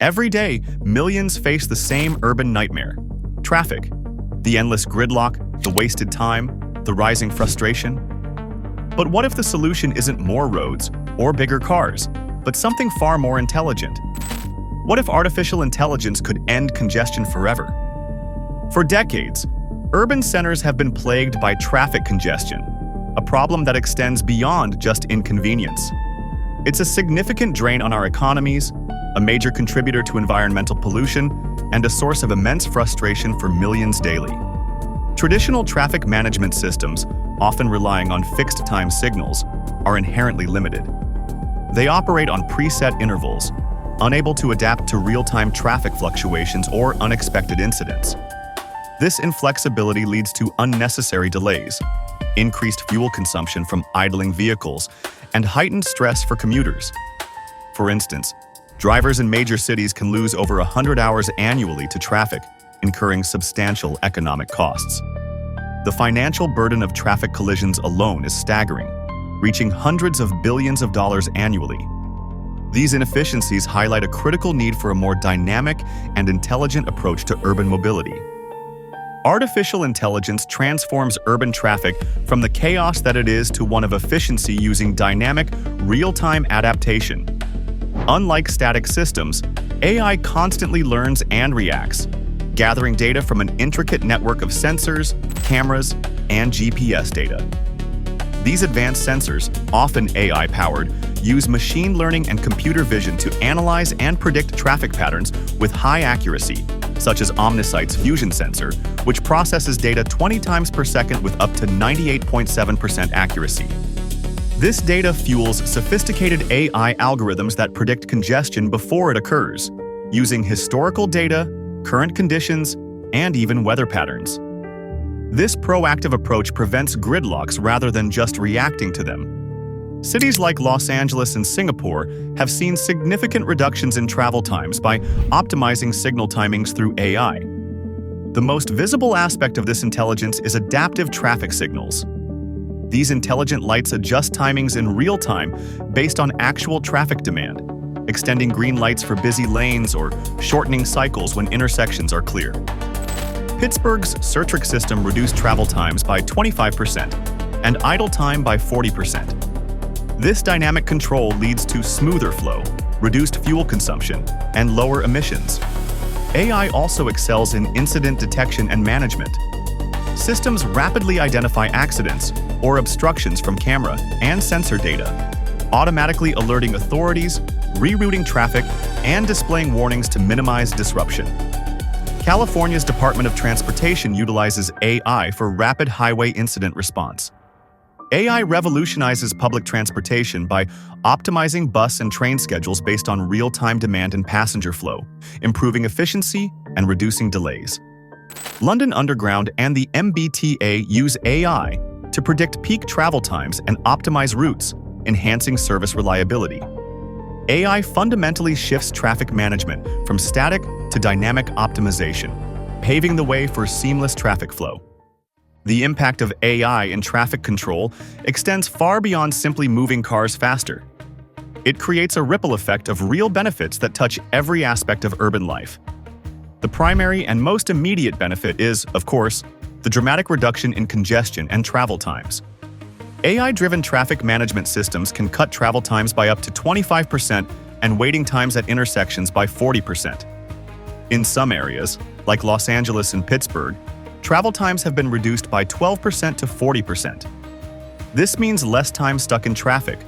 Every day, millions face the same urban nightmare: traffic. The endless gridlock, the wasted time, the rising frustration. But what if the solution isn't more roads or bigger cars, but something far more intelligent? What if artificial intelligence could end congestion forever? For decades, urban centers have been plagued by traffic congestion, a problem that extends beyond just inconvenience. It's a significant drain on our economies, a major contributor to environmental pollution, and a source of immense frustration for millions daily. Traditional traffic management systems, often relying on fixed-time signals, are inherently limited. They operate on preset intervals, unable to adapt to real-time traffic fluctuations or unexpected incidents. This inflexibility leads to unnecessary delays, increased fuel consumption from idling vehicles, and heightened stress for commuters. For instance, drivers in major cities can lose over 100 hours annually to traffic, incurring substantial economic costs. The financial burden of traffic collisions alone is staggering, reaching hundreds of billions of dollars annually. These inefficiencies highlight a critical need for a more dynamic and intelligent approach to urban mobility. Artificial intelligence transforms urban traffic from the chaos that it is to one of efficiency using dynamic, real-time adaptation. Unlike static systems, AI constantly learns and reacts, gathering data from an intricate network of sensors, cameras, and GPS data. These advanced sensors, often AI-powered, use machine learning and computer vision to analyze and predict traffic patterns with high accuracy, such as Omnisight's fusion sensor, which processes data 20 times per second with up to 98.7% accuracy. This data fuels sophisticated AI algorithms that predict congestion before it occurs, using historical data, current conditions, and even weather patterns. This proactive approach prevents gridlocks rather than just reacting to them. Cities like Los Angeles and Singapore have seen significant reductions in travel times by optimizing signal timings through AI. The most visible aspect of this intelligence is adaptive traffic signals. These intelligent lights adjust timings in real time based on actual traffic demand, extending green lights for busy lanes or shortening cycles when intersections are clear. Pittsburgh's Certric system reduced travel times by 25% and idle time by 40%. This dynamic control leads to smoother flow, reduced fuel consumption, and lower emissions. AI also excels in incident detection and management. Systems rapidly identify accidents or obstructions from camera and sensor data, automatically alerting authorities, rerouting traffic, and displaying warnings to minimize disruption. California's Department of Transportation utilizes AI for rapid highway incident response. AI revolutionizes public transportation by optimizing bus and train schedules based on real-time demand and passenger flow, improving efficiency and reducing delays. London Underground and the MBTA use AI to predict peak travel times and optimize routes, enhancing service reliability. AI fundamentally shifts traffic management from static to dynamic optimization, paving the way for seamless traffic flow. The impact of AI in traffic control extends far beyond simply moving cars faster. It creates a ripple effect of real benefits that touch every aspect of urban life. The primary and most immediate benefit is, of course, the dramatic reduction in congestion and travel times. AI-driven traffic management systems can cut travel times by up to 25% and waiting times at intersections by 40%. In some areas, like Los Angeles and Pittsburgh, travel times have been reduced by 12% to 40%. This means less time stuck in traffic,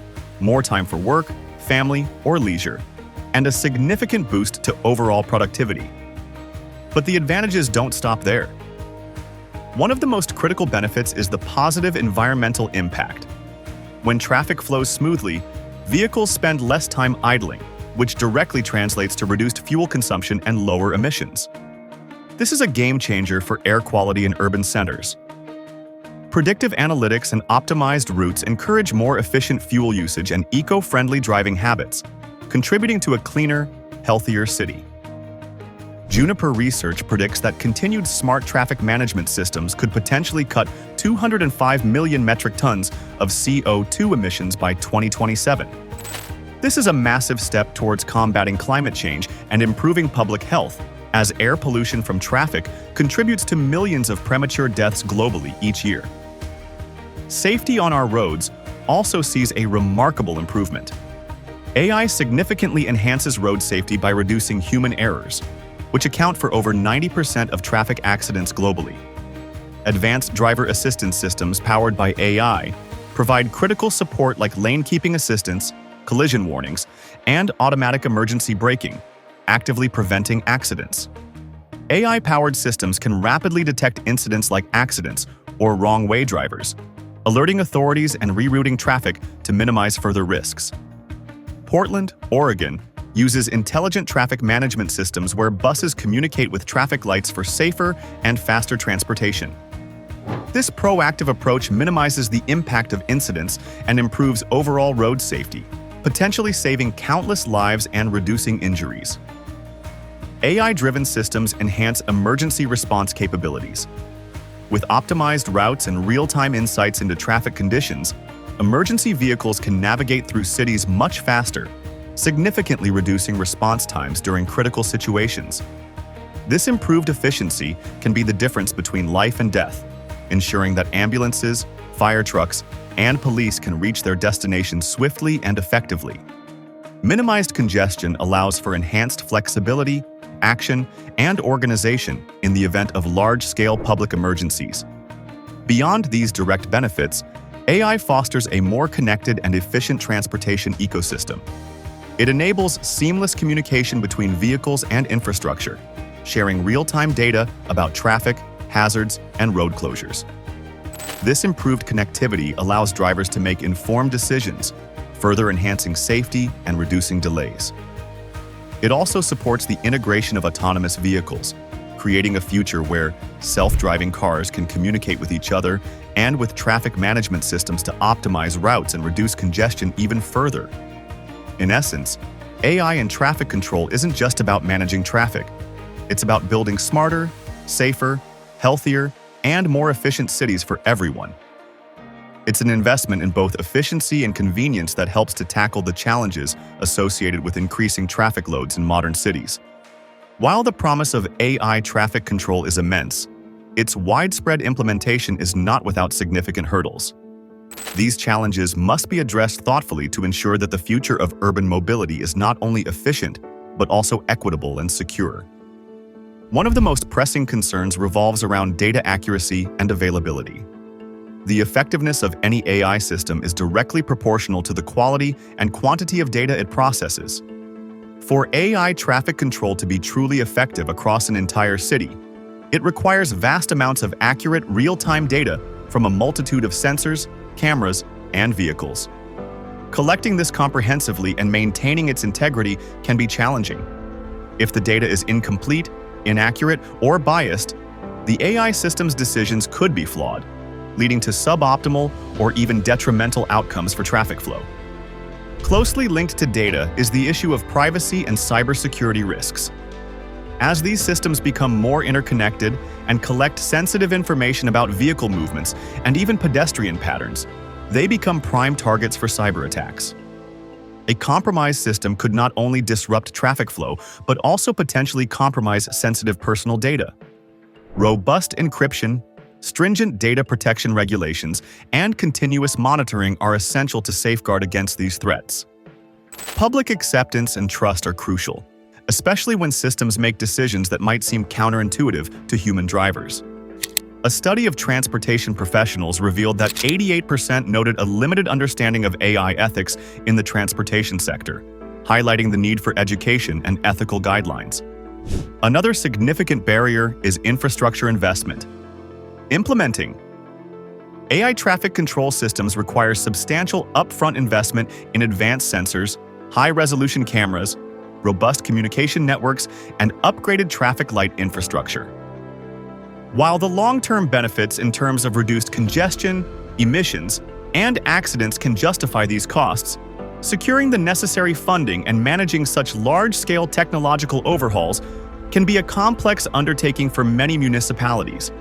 more time for work, family, or leisure, and a significant boost to overall productivity. But the advantages don't stop there. One of the most critical benefits is the positive environmental impact. When traffic flows smoothly, vehicles spend less time idling, which directly translates to reduced fuel consumption and lower emissions. This is a game changer for air quality in urban centers. Predictive analytics and optimized routes encourage more efficient fuel usage and eco-friendly driving habits, contributing to a cleaner, healthier city. Juniper Research predicts that continued smart traffic management systems could potentially cut 205 million metric tons of CO2 emissions by 2027. This is a massive step towards combating climate change and improving public health, as air pollution from traffic contributes to millions of premature deaths globally each year. Safety on our roads also sees a remarkable improvement. AI significantly enhances road safety by reducing human errors, which account for over 90% of traffic accidents globally. Advanced driver assistance systems powered by AI provide critical support like lane-keeping assistance, collision warnings, and automatic emergency braking, actively preventing accidents. AI-powered systems can rapidly detect incidents like accidents or wrong-way drivers, alerting authorities and rerouting traffic to minimize further risks. Portland, Oregon, uses intelligent traffic management systems where buses communicate with traffic lights for safer and faster transportation. This proactive approach minimizes the impact of incidents and improves overall road safety, potentially saving countless lives and reducing injuries. AI-driven systems enhance emergency response capabilities. With optimized routes and real-time insights into traffic conditions, emergency vehicles can navigate through cities much faster, significantly reducing response times during critical situations. This improved efficiency can be the difference between life and death, ensuring that ambulances, fire trucks, and police can reach their destinations swiftly and effectively. Minimized congestion allows for enhanced flexibility, action, and organization in the event of large-scale public emergencies. Beyond these direct benefits, AI fosters a more connected and efficient transportation ecosystem. It enables seamless communication between vehicles and infrastructure, sharing real-time data about traffic, hazards, and road closures. This improved connectivity allows drivers to make informed decisions, further enhancing safety and reducing delays. It also supports the integration of autonomous vehicles, creating a future where self-driving cars can communicate with each other and with traffic management systems to optimize routes and reduce congestion even further. In essence, AI in traffic control isn't just about managing traffic. It's about building smarter, safer, healthier, and more efficient cities for everyone. It's an investment in both efficiency and convenience that helps to tackle the challenges associated with increasing traffic loads in modern cities. While the promise of AI traffic control is immense, its widespread implementation is not without significant hurdles. These challenges must be addressed thoughtfully to ensure that the future of urban mobility is not only efficient, but also equitable and secure. One of the most pressing concerns revolves around data accuracy and availability. The effectiveness of any AI system is directly proportional to the quality and quantity of data it processes. For AI traffic control to be truly effective across an entire city, it requires vast amounts of accurate, real-time data from a multitude of sensors, cameras, and vehicles. Collecting this comprehensively and maintaining its integrity can be challenging. If the data is incomplete, inaccurate, or biased, the AI system's decisions could be flawed, leading to suboptimal or even detrimental outcomes for traffic flow. Closely linked to data is the issue of privacy and cybersecurity risks. As these systems become more interconnected and collect sensitive information about vehicle movements and even pedestrian patterns, they become prime targets for cyber attacks. A compromised system could not only disrupt traffic flow, but also potentially compromise sensitive personal data. Robust encryption, stringent data protection regulations, and continuous monitoring are essential to safeguard against these threats. Public acceptance and trust are crucial, especially when systems make decisions that might seem counterintuitive to human drivers. A study of transportation professionals revealed that 88% noted a limited understanding of AI ethics in the transportation sector, highlighting the need for education and ethical guidelines. Another significant barrier is infrastructure investment. Implementing AI traffic control systems require substantial upfront investment in advanced sensors, high-resolution cameras, robust communication networks, and upgraded traffic light infrastructure. While the long-term benefits in terms of reduced congestion, emissions, and accidents can justify these costs, securing the necessary funding and managing such large-scale technological overhauls can be a complex undertaking for many municipalities.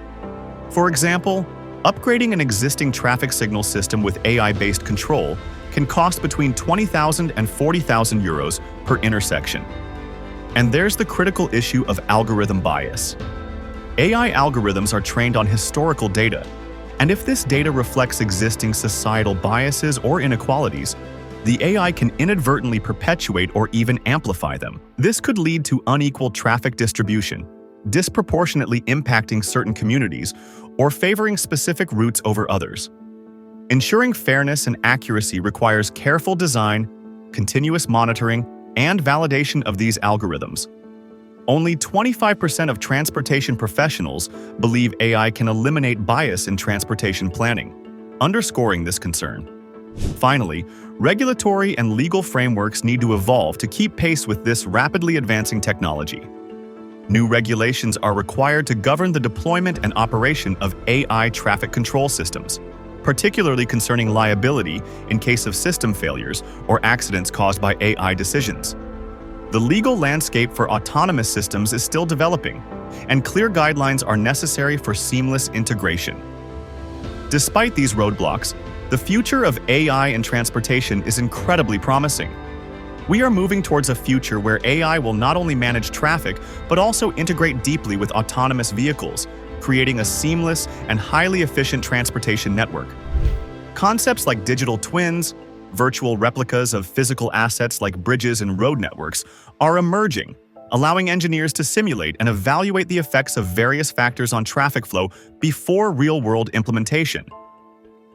For example, upgrading an existing traffic signal system with AI-based control can cost between 20,000 and 40,000 euros per intersection. And there's the critical issue of algorithm bias. AI algorithms are trained on historical data, and if this data reflects existing societal biases or inequalities, the AI can inadvertently perpetuate or even amplify them. This could lead to unequal traffic distribution, disproportionately impacting certain communities, or favoring specific routes over others. Ensuring fairness and accuracy requires careful design, continuous monitoring, and validation of these algorithms. Only 25% of transportation professionals believe AI can eliminate bias in transportation planning, underscoring this concern. Finally, regulatory and legal frameworks need to evolve to keep pace with this rapidly advancing technology. New regulations are required to govern the deployment and operation of AI traffic control systems, particularly concerning liability in case of system failures or accidents caused by AI decisions. The legal landscape for autonomous systems is still developing, and clear guidelines are necessary for seamless integration. Despite these roadblocks, the future of AI in transportation is incredibly promising. We are moving towards a future where AI will not only manage traffic, but also integrate deeply with autonomous vehicles, creating a seamless and highly efficient transportation network. Concepts like digital twins, virtual replicas of physical assets like bridges and road networks are emerging, allowing engineers to simulate and evaluate the effects of various factors on traffic flow before real-world implementation.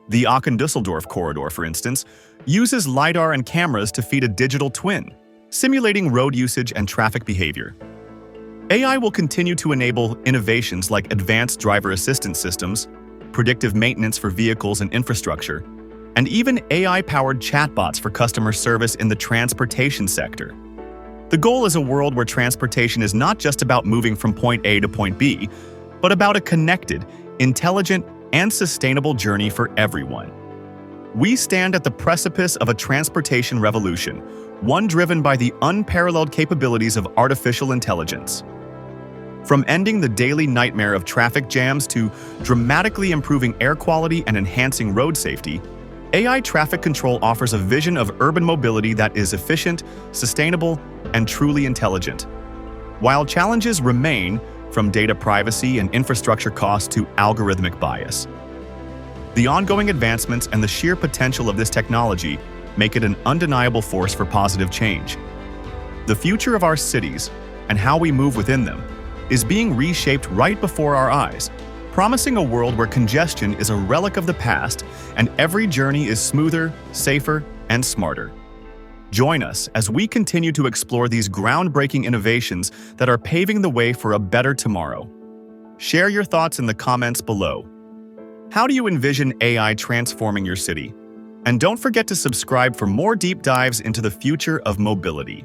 The Aachen-Düsseldorf corridor, for instance, uses LiDAR and cameras to feed a digital twin, simulating road usage and traffic behavior. AI will continue to enable innovations like advanced driver assistance systems, predictive maintenance for vehicles and infrastructure, and even AI-powered chatbots for customer service in the transportation sector. The goal is a world where transportation is not just about moving from point A to point B, but about a connected, intelligent, and sustainable journey for everyone. We stand at the precipice of a transportation revolution, one driven by the unparalleled capabilities of artificial intelligence. From ending the daily nightmare of traffic jams to dramatically improving air quality and enhancing road safety, AI traffic control offers a vision of urban mobility that is efficient, sustainable, and truly intelligent. While challenges remain, from data privacy and infrastructure costs to algorithmic bias, the ongoing advancements and the sheer potential of this technology make it an undeniable force for positive change. The future of our cities, and how we move within them, is being reshaped right before our eyes, promising a world where congestion is a relic of the past and every journey is smoother, safer, and smarter. Join us as we continue to explore these groundbreaking innovations that are paving the way for a better tomorrow. Share your thoughts in the comments below. How do you envision AI transforming your city? And don't forget to subscribe for more deep dives into the future of mobility.